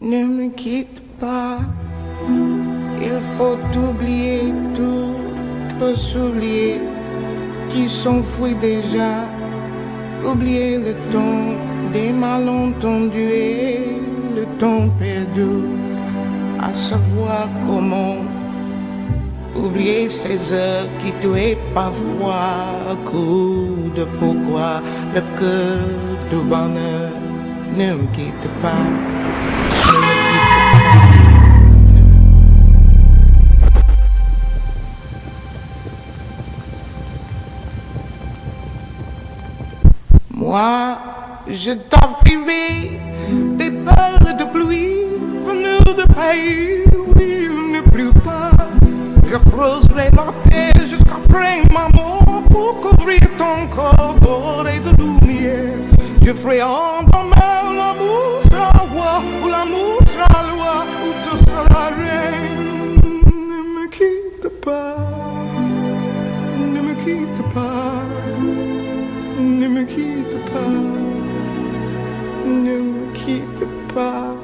Ne me quitte pas, il faut oublier tout, peut s'oublier, qui s'enfuit déjà, oublier le temps des malentendus et le temps perdu, à savoir comment oublier ces heures qui tuaient parfois à coup de pourquoi le cœur du bonheur ne me quitte pas. Moi, je t'offrirai des perles de pluie venues de pays où il ne pleut pas. Je creuserai la terre jusqu'après ma mort pour couvrir ton corps doré de lumière. Je ferai endormir l'amour sera roi, ou l'amour sera loi, ou tu seras reine. Ne me quitte pas, ne me quitte pas. Ne me quitte pas, ne me quitte pas.